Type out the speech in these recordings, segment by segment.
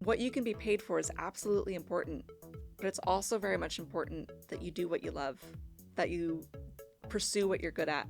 What you can be paid for is absolutely important, but it's also very much important that you do what you love, that you pursue what you're good at,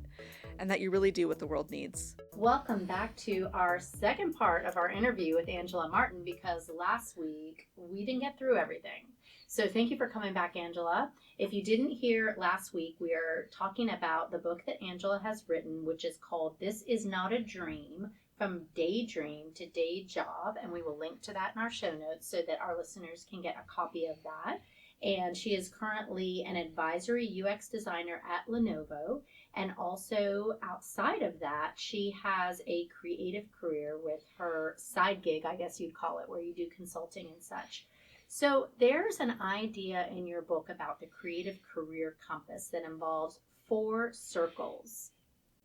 and that you really do what the world needs. Welcome back to our second part of our interview with Angela Martin, because last week we didn't get through everything. So thank you for coming back, Angela. If you didn't hear last week, we are talking about the book that Angela has written, which is called This Is Not a Dream, From Daydream to Day Job. And we will link to that in our show notes so that our listeners can get a copy of that. And she is currently an advisory UX designer at Lenovo. And also outside of that, she has a creative career with her side gig, I guess you'd call it, where you do consulting and such. So there's an idea in your book about the creative career compass that involves 4 circles.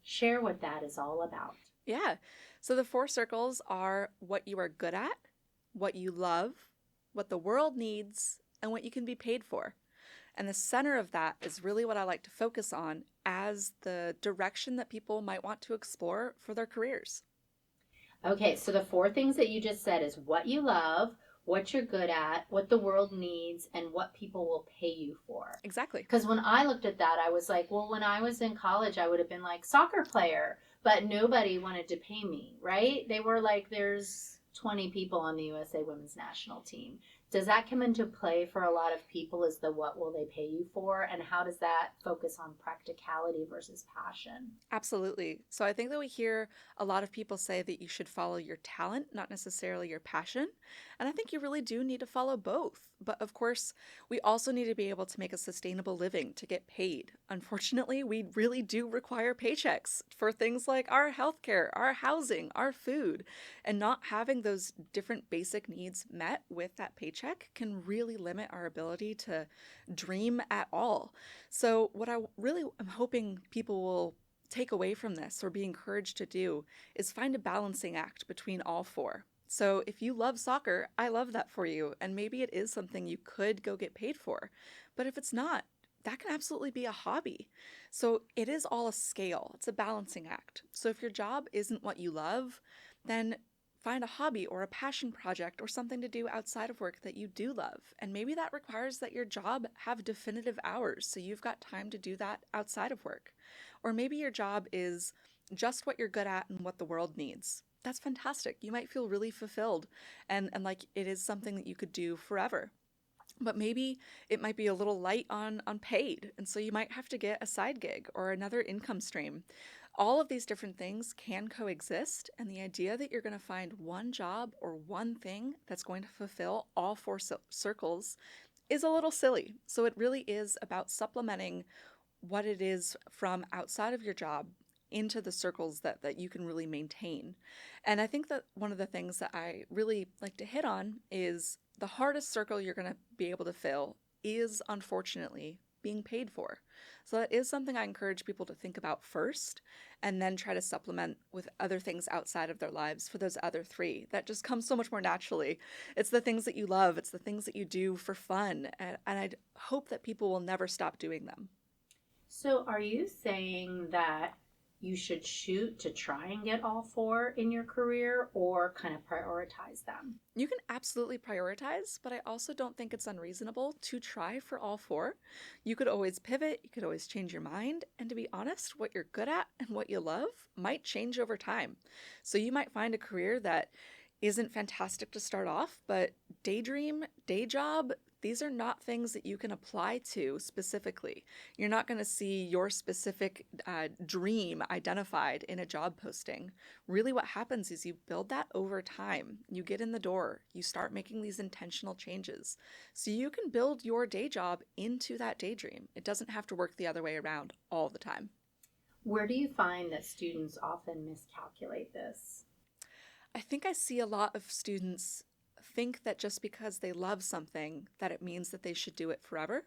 Share what that is all about. Yeah. So the 4 circles are what you are good at, what you love, what the world needs, and what you can be paid for. And the center of that is really what I like to focus on as the direction that people might want to explore for their careers. Okay, so the 4 things that you just said is what you love, what you're good at, what the world needs, and what people will pay you for. Exactly. Because when I looked at that, I was like, well, when I was in college, I would have been like soccer player, but nobody wanted to pay me, right? They were like, there's 20 people on the USA women's national team. Does that come into play for a lot of people as the what will they pay you for? And how does that focus on practicality versus passion? Absolutely. So I think that we hear a lot of people say that you should follow your talent, not necessarily your passion. And I think you really do need to follow both. But of course, we also need to be able to make a sustainable living to get paid. Unfortunately, we really do require paychecks for things like our healthcare, our housing, our food. And not having those different basic needs met with that paycheck can really limit our ability to dream at all. So what I really am hoping people will take away from this or be encouraged to do is find a balancing act between all 4. So if you love soccer, I love that for you, and maybe it is something you could go get paid for. But if it's not, that can absolutely be a hobby. So it is all a scale. It's a balancing act. So if your job isn't what you love, then find a hobby or a passion project or something to do outside of work that you do love. And maybe that requires that your job have definitive hours, so you've got time to do that outside of work. Or maybe your job is just what you're good at and what the world needs. That's fantastic. You might feel really fulfilled and like it is something that you could do forever. But maybe it might be a little light on paid, and so you might have to get a side gig or another income stream. All of these different things can coexist, and the idea that you're going to find one job or one thing that's going to fulfill all 4 circles is a little silly. So it really is about supplementing what it is from outside of your job into the circles that you can really maintain. And I think that one of the things that I really like to hit on is the hardest circle you're going to be able to fill is, unfortunately, being paid for. So that is something I encourage people to think about first, and then try to supplement with other things outside of their lives for those other 3. That just comes so much more naturally. It's the things that you love. It's the things that you do for fun. And I hope that people will never stop doing them. So are you saying that you should shoot to try and get all 4 in your career, or kind of prioritize them? You can absolutely prioritize, but I also don't think it's unreasonable to try for all 4. You could always pivot, you could always change your mind, and to be honest, what you're good at and what you love might change over time. So you might find a career that isn't fantastic to start off, but daydream, day job, these are not things that you can apply to specifically. You're not going to see your specific dream identified in a job posting. Really what happens is you build that over time. You get in the door, you start making these intentional changes. So you can build your day job into that daydream. It doesn't have to work the other way around all the time. Where do you find that students often miscalculate this? I think I see a lot of students think that just because they love something that it means that they should do it forever.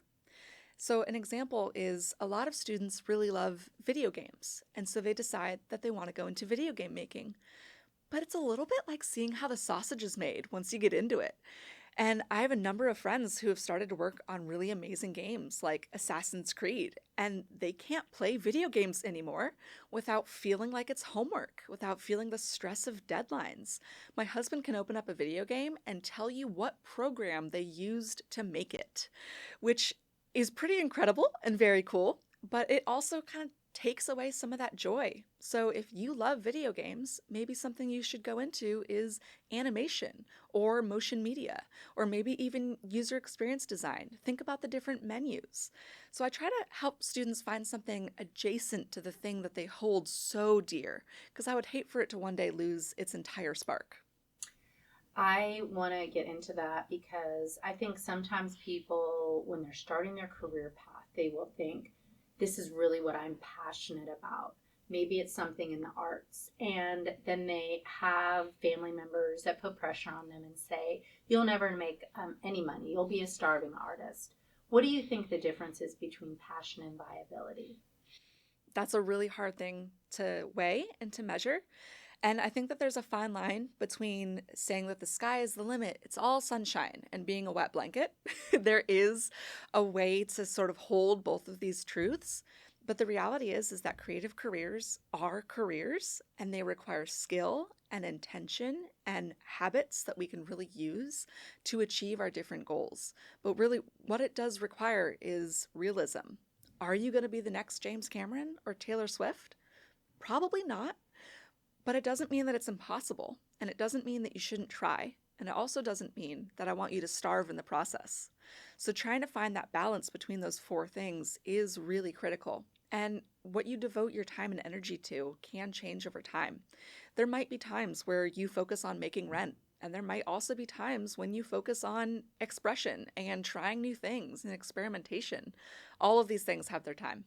So an example is a lot of students really love video games, and so they decide that they want to go into video game making. But it's a little bit like seeing how the sausage is made once you get into it. And I have a number of friends who have started to work on really amazing games like Assassin's Creed, and they can't play video games anymore without feeling like it's homework, without feeling the stress of deadlines. My husband can open up a video game and tell you what program they used to make it, which is pretty incredible and very cool, but it also kind of takes away some of that joy. So if you love video games, maybe something you should go into is animation or motion media, or maybe even user experience design. Think about the different menus. So I try to help students find something adjacent to the thing that they hold so dear, because I would hate for it to one day lose its entire spark. I want to get into that because I think sometimes people, when they're starting their career path, they will think, this is really what I'm passionate about. Maybe it's something in the arts. And then they have family members that put pressure on them and say, you'll never make any money. You'll be a starving artist. What do you think the difference is between passion and viability? That's a really hard thing to weigh and to measure. And I think that there's a fine line between saying that the sky is the limit, it's all sunshine, and being a wet blanket. There is a way to sort of hold both of these truths. But the reality is that creative careers are careers and they require skill and intention and habits that we can really use to achieve our different goals. But really, what it does require is realism. Are you going to be the next James Cameron or Taylor Swift? Probably not. But it doesn't mean that it's impossible, and it doesn't mean that you shouldn't try, and it also doesn't mean that I want you to starve in the process. So trying to find that balance between those four things is really critical. And what you devote your time and energy to can change over time. There might be times where you focus on making rent, and there might also be times when you focus on expression and trying new things and experimentation. All of these things have their time.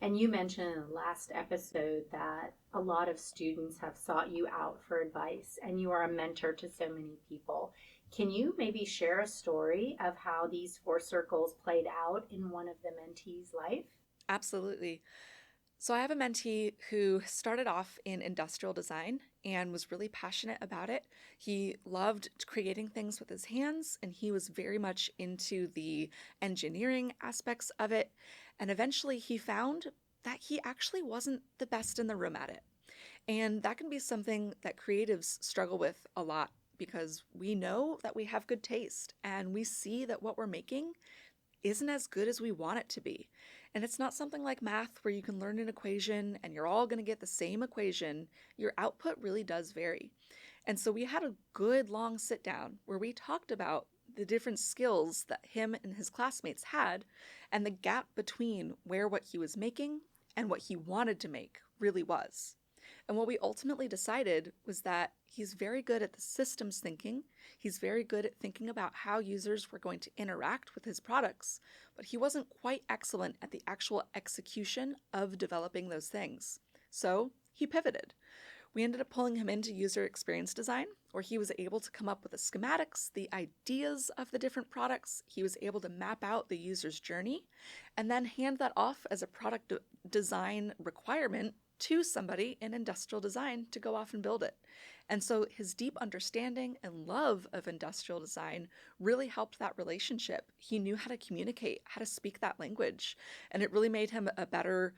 And you mentioned in the last episode that a lot of students have sought you out for advice, and you are a mentor to so many people. Can you maybe share a story of how these four circles played out in one of the mentees' life? Absolutely. So I have a mentee who started off in industrial design and was really passionate about it. He loved creating things with his hands and he was very much into the engineering aspects of it. And eventually he found that he actually wasn't the best in the room at it. And that can be something that creatives struggle with a lot because we know that we have good taste and we see that what we're making isn't as good as we want it to be. And it's not something like math where you can learn an equation and you're all going to get the same equation. Your output really does vary. And so we had a good long sit down where we talked about the different skills that him and his classmates had and the gap between where what he was making and what he wanted to make really was. And what we ultimately decided was that he's very good at the systems thinking. He's very good at thinking about how users were going to interact with his products, but he wasn't quite excellent at the actual execution of developing those things. So he pivoted. We ended up pulling him into user experience design, where he was able to come up with the schematics, the ideas of the different products. He was able to map out the user's journey and then hand that off as a product design requirement to somebody in industrial design to go off and build it. And so his deep understanding and love of industrial design really helped that relationship. He knew how to communicate, how to speak that language, and it really made him a better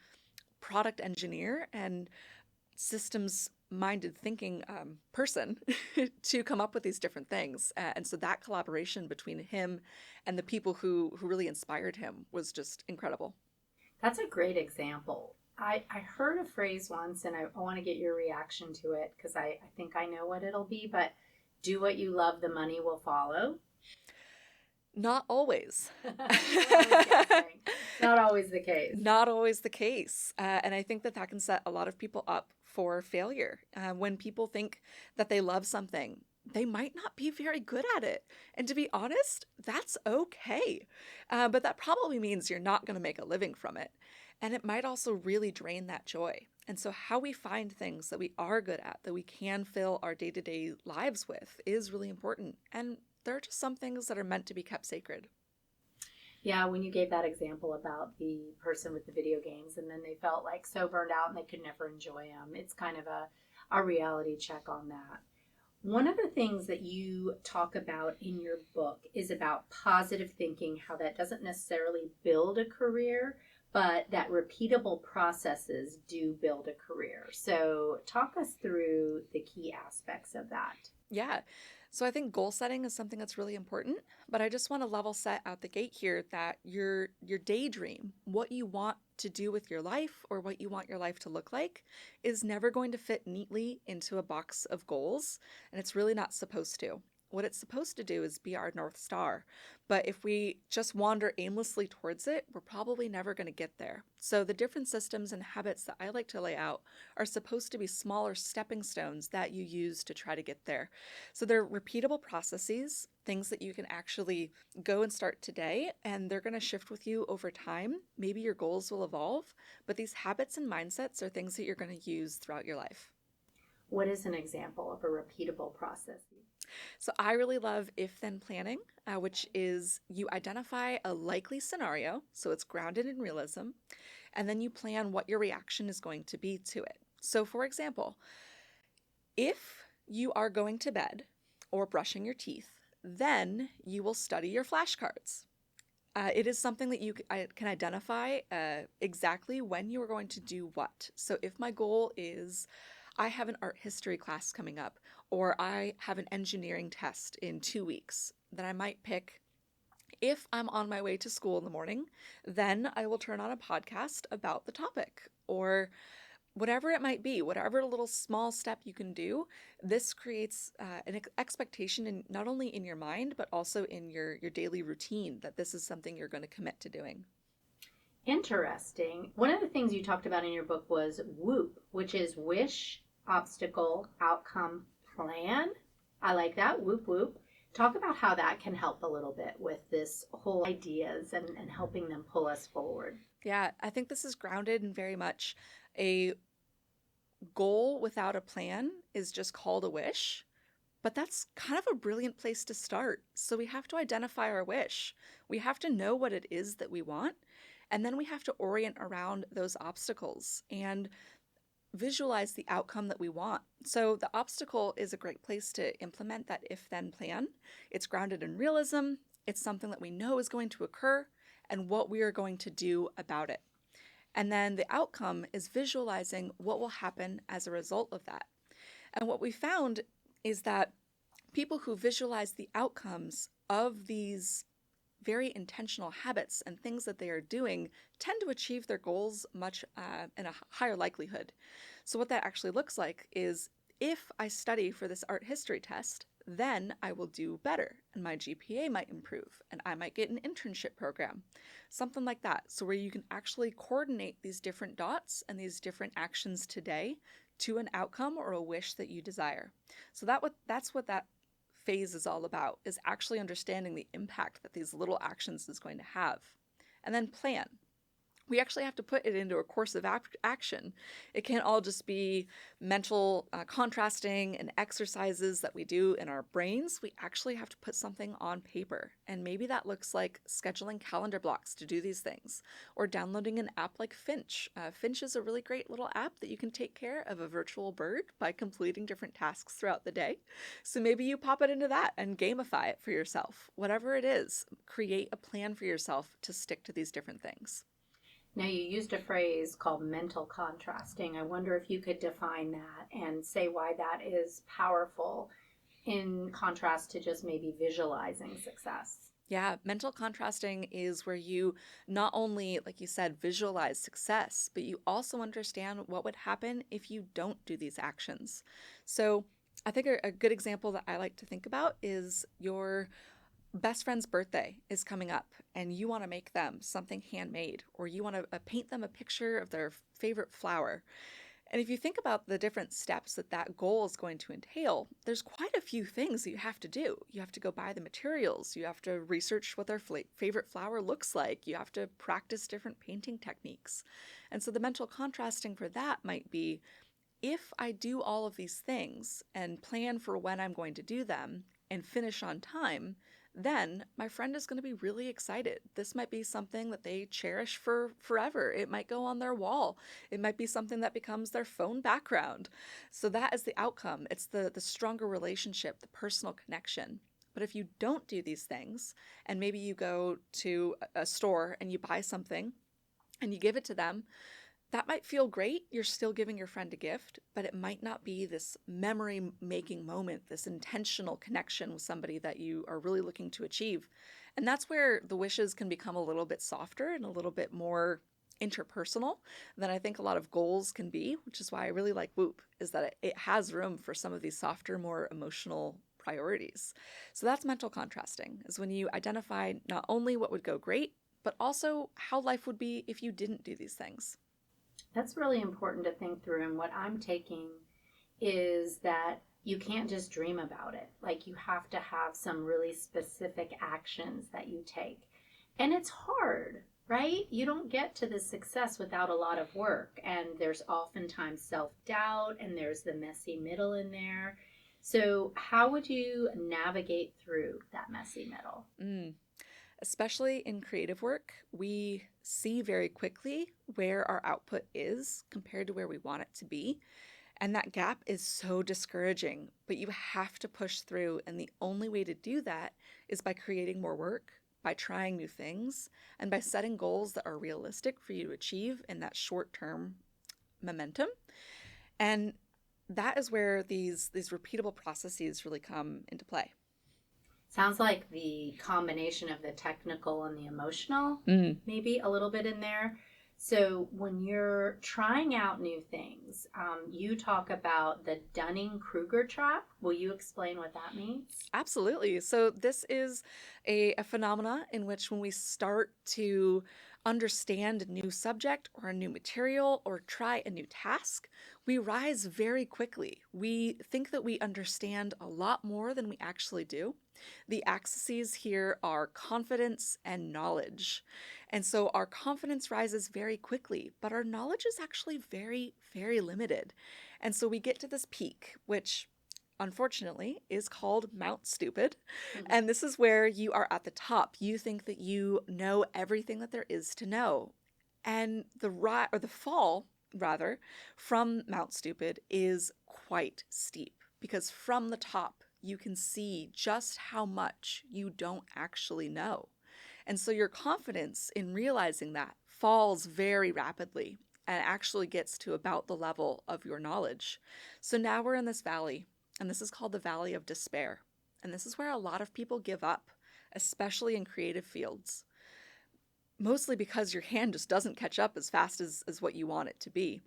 product engineer and systems minded thinking person to come up with these different things. And so that collaboration between him and the people who really inspired him was just incredible. That's a great example. I heard a phrase once, and I want to get your reaction to it because I think I know what it'll be, but do what you love, the money will follow. Not always. Not always the case. Not always the case. And I think that that can set a lot of people up for failure. When people think that they love something, they might not be very good at it. And to be honest, that's okay. But that probably means you're not going to make a living from it. And it might also really drain that joy. And so, how we find things that we are good at, that we can fill our day to day lives with, is really important. And there are just some things that are meant to be kept sacred. Yeah, when you gave that example about the person with the video games and then they felt like so burned out and they could never enjoy them, it's kind of a reality check on that. One of the things that you talk about in your book is about positive thinking, how that doesn't necessarily build a career, but that repeatable processes do build a career. So, talk us through the key aspects of that. Yeah. So I think goal setting is something that's really important, but I just want to level set out the gate here that your daydream, what you want to do with your life or what you want your life to look like is never going to fit neatly into a box of goals, and it's really not supposed to. What it's supposed to do is be our North Star. But if we just wander aimlessly towards it, we're probably never going to get there. So, the different systems and habits that I like to lay out are supposed to be smaller stepping stones that you use to try to get there. So they're repeatable processes, things that you can actually go and start today, and they're going to shift with you over time. Maybe your goals will evolve, but these habits and mindsets are things that you're going to use throughout your life. What is an example of a repeatable process? So I really love if then planning, which is you identify a likely scenario, so it's grounded in realism, and then you plan what your reaction is going to be to it. So, for example, if you are going to bed or brushing your teeth, then you will study your flashcards. It is something that can identify exactly when you are going to do what. So if my goal is I have an art history class coming up, or I have an engineering test in 2 weeks, then I might pick if I'm on my way to school in the morning, then I will turn on a podcast about the topic. Or whatever it might be, whatever little small step you can do, this creates an expectation in not only in your mind but also in your daily routine that this is something you're going to commit to doing. Interesting. One of the things you talked about in your book was WOOP, which is wish, obstacle, outcome, plan. I like that. WOOP, WOOP. Talk about how that can help a little bit with this whole ideas and helping them pull us forward. Yeah, I think this is grounded in very much a goal without a plan is just called a wish. But that's kind of a brilliant place to start. So we have to identify our wish. We have to know what it is that we want. And then we have to orient around those obstacles and visualize the outcome that we want. So the obstacle is a great place to implement that if then plan. It's grounded in realism, it's something that we know is going to occur, and what we are going to do about it. And then the outcome is visualizing what will happen as a result of that. And what we found is that people who visualize the outcomes of these very intentional habits and things that they are doing tend to achieve their goals much in a higher likelihood. So, what that actually looks like is if I study for this art history test, then I will do better and my GPA might improve and I might get an internship program, something like that. So, where you can actually coordinate these different dots and these different actions today to an outcome or a wish that you desire. So, that's what that phase is all about, is actually understanding the impact that these little actions is going to have. And then plan. We actually have to put it into a course of action. It can't all just be mental contrasting and exercises that we do in our brains. We actually have to put something on paper. And maybe that looks like scheduling calendar blocks to do these things, or downloading an app like Finch. Finch is a really great little app that you can take care of a virtual bird by completing different tasks throughout the day. So maybe you pop it into that and gamify it for yourself. Whatever it is, create a plan for yourself to stick to these different things. Now, you used a phrase called mental contrasting. I wonder if you could define that and say why that is powerful in contrast to just maybe visualizing success. Yeah, mental contrasting is where you not only, like you said, visualize success, but you also understand what would happen if you don't do these actions. So, I think a good example that I like to think about is your best friend's birthday is coming up and you want to make them something handmade, or you want to paint them a picture of their favorite flower. And if you think about the different steps that that goal is going to entail, there's quite a few things that you have to do. You have to go buy the materials, you have to research what their favorite flower looks like, you have to practice different painting techniques. And so the mental contrasting for that might be, if I do all of these things and plan for when I'm going to do them and finish on time, then my friend is going to be really excited. This might be something that they cherish for forever. It might go on their wall. It might be something that becomes their phone background. So that is the outcome. It's the stronger relationship, the personal connection. But if you don't do these things, and maybe you go to a store and you buy something and you give it to them, that might feel great. You're still giving your friend a gift, but it might not be this memory making moment, this intentional connection with somebody that you are really looking to achieve. And that's where the wishes can become a little bit softer and a little bit more interpersonal than I think a lot of goals can be, which is why I really like W.O.O.P, is that it has room for some of these softer, more emotional priorities. So that's mental contrasting, is when you identify not only what would go great, but also how life would be if you didn't do these things. That's really important to think through. And what I'm taking is that you can't just dream about it. Like you have to have some really specific actions that you take. And it's hard, right? You don't get to the success without a lot of work. And there's oftentimes self doubt and there's the messy middle in there. So, how would you navigate through that messy middle? Mm. Especially in creative work, we see very quickly where our output is compared to where we want it to be. And that gap is so discouraging, but you have to push through. And the only way to do that is by creating more work, by trying new things, and by setting goals that are realistic for you to achieve in that short term momentum. And that is where these repeatable processes really come into play. Sounds like the combination of the technical and the emotional, Mm. maybe a little bit in there. So, when you're trying out new things, you talk about the Dunning Kruger trap. Will you explain what that means? Absolutely. So this is a phenomena in which when we start to understand a new subject or a new material or try a new task, we rise very quickly. We think that we understand a lot more than we actually do. The axes here are confidence and knowledge. And so our confidence rises very quickly, but our knowledge is actually very, very limited. And so we get to this peak, which unfortunately, is called Mount Stupid. Mhm. And this is where you are at the top. You think that you know everything that there is to know. And the fall, rather, from Mount Stupid is quite steep because from the top, you can see just how much you don't actually know. And so your confidence in realizing that falls very rapidly and actually gets to about the level of your knowledge. So now we're in this valley, and this is called the Valley of Despair. And this is where a lot of people give up, especially in creative fields, mostly because your hand just doesn't catch up as fast as what you want it to be.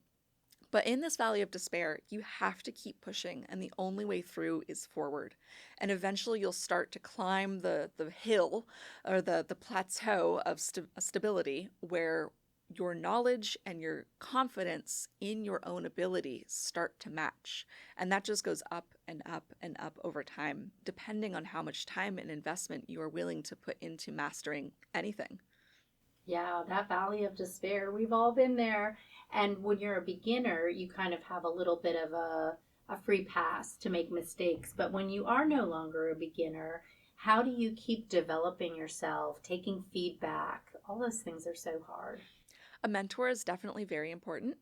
But in this valley of despair, you have to keep pushing, and the only way through is forward. And eventually, you'll start to climb the hill or the plateau of stability where your knowledge and your confidence in your own ability start to match. And that just goes up and up and up over time, depending on how much time and investment you are willing to put into mastering anything. Yeah, that valley of despair. We've all been there. And when you're a beginner, you kind of have a little bit of a free pass to make mistakes. But when you are no longer a beginner, how do you keep developing yourself, taking feedback? All those things are so hard. A mentor is definitely very important.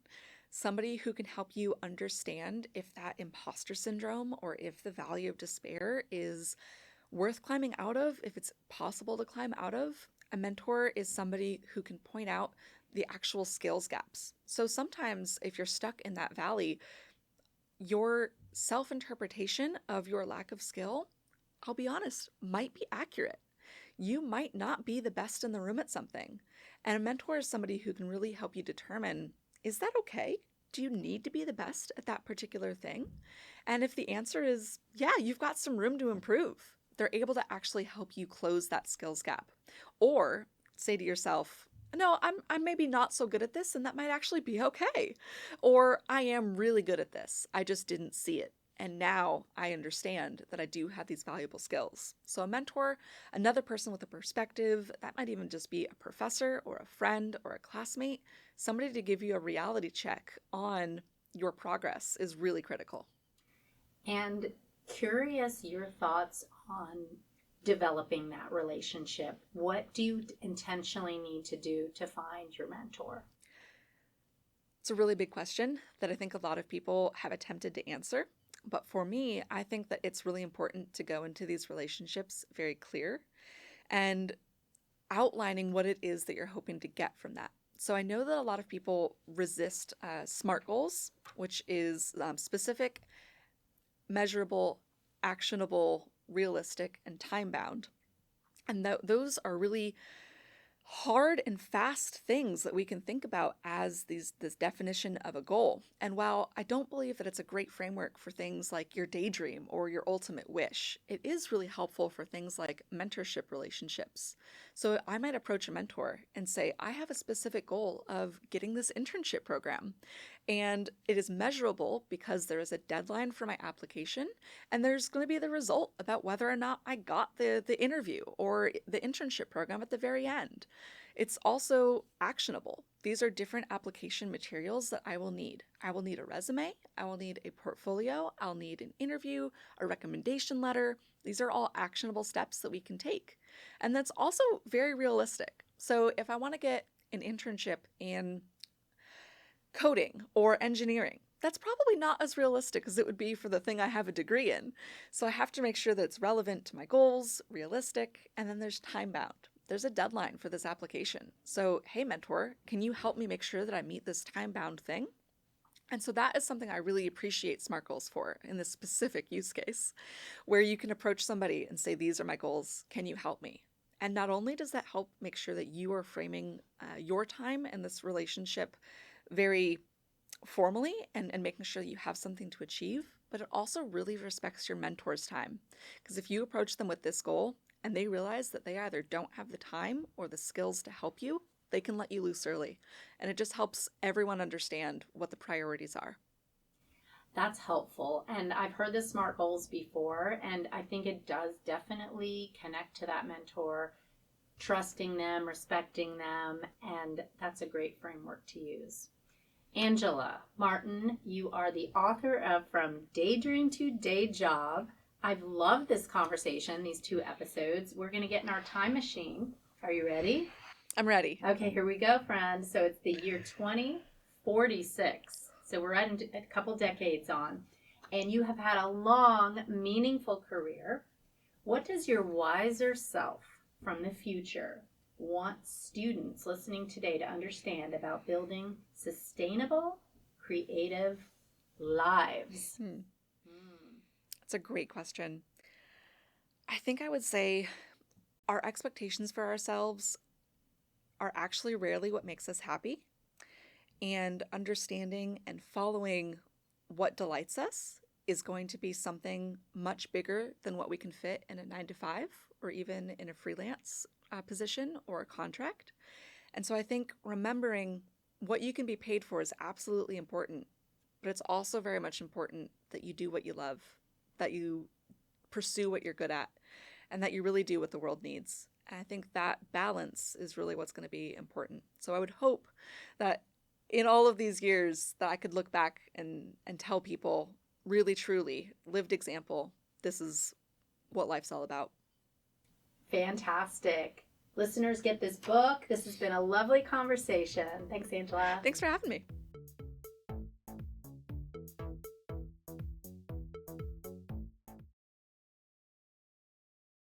Somebody who can help you understand if that imposter syndrome or if the valley of despair is worth climbing out of, if it's possible to climb out of. A mentor is somebody who can point out the actual skills gaps. So sometimes, if you're stuck in that valley, your self interpretation of your lack of skill, I'll be honest, might be accurate. You might not be the best in the room at something. And a mentor is somebody who can really help you determine, is that okay? Do you need to be the best at that particular thing? And if the answer is, yeah, you've got some room to improve, they're able to actually help you close that skills gap. Or say to yourself, no, I'm maybe not so good at this, and that might actually be okay. Or I am really good at this. I just didn't see it. And now I understand that I do have these valuable skills. So, a mentor, another person with a perspective, that might even just be a professor or a friend or a classmate, somebody to give you a reality check on your progress is really critical. And curious your thoughts on developing that relationship? What do you intentionally need to do to find your mentor? It's a really big question that I think a lot of people have attempted to answer. But for me, I think that it's really important to go into these relationships very clear and outlining what it is that you're hoping to get from that. So I know that a lot of people resist SMART goals, which is specific, measurable, actionable, realistic, and time bound. And those are really hard and fast things that we can think about as this definition of a goal. And while I don't believe that it's a great framework for things like your daydream or your ultimate wish, it is really helpful for things like mentorship relationships. So I might approach a mentor and say, I have a specific goal of getting this internship program. And it is measurable because there is a deadline for my application, and there's going to be the result about whether or not I got the interview or the internship program at the very end. It's also actionable. These are different application materials that I will need. I will need a resume, I will need a portfolio, I'll need an interview, a recommendation letter. These are all actionable steps that we can take. And that's also very realistic. So if I want to get an internship in coding or engineering, that's probably not as realistic as it would be for the thing I have a degree in. So I have to make sure that it's relevant to my goals, realistic, and then there's time bound. There's a deadline for this application. So, hey, mentor, can you help me make sure that I meet this time bound thing? And so that is something I really appreciate SMART goals for in this specific use case, where you can approach somebody and say, these are my goals. Can you help me? And not only does that help make sure that you are framing your time in this relationship very formally and making sure that you have something to achieve, but it also really respects your mentor's time. Because if you approach them with this goal and they realize that they either don't have the time or the skills to help you, they can let you loose early. And it just helps everyone understand what the priorities are. That's helpful. And I've heard the SMART goals before, and I think it does definitely connect to that mentor, trusting them, respecting them, and that's a great framework to use. Angela Martin, you are the author of From Daydream to Day Job. I've loved this conversation, these 2 episodes. We're going to get in our time machine. Are you ready? I'm ready. Okay, here we go, friends. So it's the year 2046. So we're right into a couple decades on. And you have had a long, meaningful career. What does your wiser self from the future want students listening today to understand about building sustainable, creative lives? That's a great question. I think I would say our expectations for ourselves are actually rarely what makes us happy. And understanding and following what delights us is going to be something much bigger than what we can fit in a 9 to 5 or even in a freelance position or a contract. And so I think remembering what you can be paid for is absolutely important, but it's also very much important that you do what you love, that you pursue what you're good at, and that you really do what the world needs. And I think that balance is really what's going to be important. So I would hope that in all of these years that I could look back and tell people really, truly, lived example, this is what life's all about. Fantastic. Listeners, get this book. This has been a lovely conversation. Thanks, Angela. Thanks for having me.